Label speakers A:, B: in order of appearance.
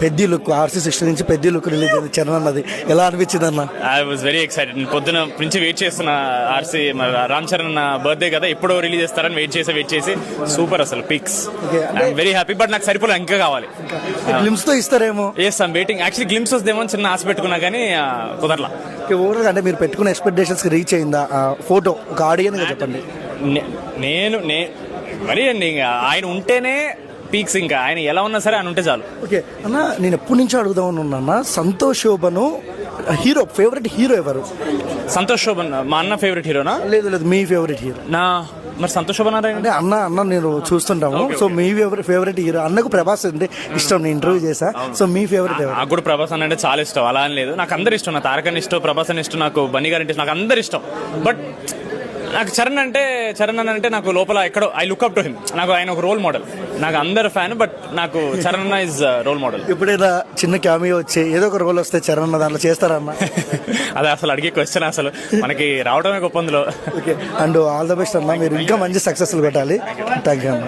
A: పెద్ద look RC16 నుంచి పెద్ద లుక్ రిలీజ్ అయింది చరణ్ అన్నది, ఎలా అనిపించింది అన్న?
B: I was very excited. పొద్దున నుంచి వెయిట్ చేస్తున్న ఆర్సీ రామ్ చరణ్ బర్త్డే కదా, ఎప్పుడో రిలీజ్ చేస్తారని వెయిట్ చేసి సూపర్ అసలు pics. I'm very happy. But నాకు సరిపోలే, ఇంకా కావాలి.
A: గ్లిమ్స్ తో ఇస్తారేమో.
B: Yes I'm waiting. Actually glimpse వస్తేమో చిన్న ఆశ పెట్టుకున్నా కానీ కుదరలా.
A: ఓవరాల్ అంటే మీరు పెట్టుకున్న ఎక్స్పెక్టేషన్స్ కి రీచ్ అయిందా ఫోటో? ఒక ఆడియన్ గా చెప్పండి.
B: నేను మరీ అండి, ఇంకా ఆయన ఉంటేనే పీక్స్. ఇంకా ఆయన ఎలా ఉన్నా సరే ఆయన ఉంటే చాలు.
A: ఓకే అన్న, నేను ఎప్పటి నుంచో అడుగుదామని ఉన్నా, సంతోష్ శోభను హీరో ఫేవరెట్ హీరో ఎవరు?
B: సంతోష్ శోభన్ మా అన్న ఫేవరెట్ హీరోనా?
A: లేదు మీ ఫేవరెట్ హీరో.
B: మరి సంతోష్ శోభన్
A: అంటే అన్న నేను చూస్తుంటాము. సో మీ ఫేవరెట్ హీరో? అన్నకు ప్రభాస్ అంటే ఇష్టం, నేను ఇంటర్వ్యూ చేశా. సో మీ ఫేవరెట్ ఎవరు?
B: నాకు కూడా ప్రభాస్ అంటే చాలా ఇష్టం. అలా అని లేదు, నాకు అందరు ఇష్టం. నాకు తారక్ అని ఇష్టం, ప్రభాస్ అని ఇష్టం, నాకు బన్నీ గారు అంటే ఇష్టం, నాకు అందరు ఇష్టం. బట్ నాకు చరణ్ అంటే నాకు లోపల ఎక్కడో I look up to him. నాకు ఆయన ఒక రోల్ మోడల్. నాకు అందరు ఫ్యాన్, బట్ నాకు చరణ్ అన్న ఇస్ రోల్ మోడల్.
A: ఎప్పుడైనా చిన్న క్యామియో వచ్చి ఏదో ఒక రోల్ వస్తే చరణ్ అన్న దాంట్లో చేస్తారన్న?
B: అదే అసలు అడిగే క్వశ్చన్. అసలు మనకి రావడమే గొప్ప అందులో.
A: Okay, and all the best అన్న, మీరు ఇంకా మంచి సక్సెస్ఫుల్ పెట్టాలి. థ్యాంక్ యూ అన్న.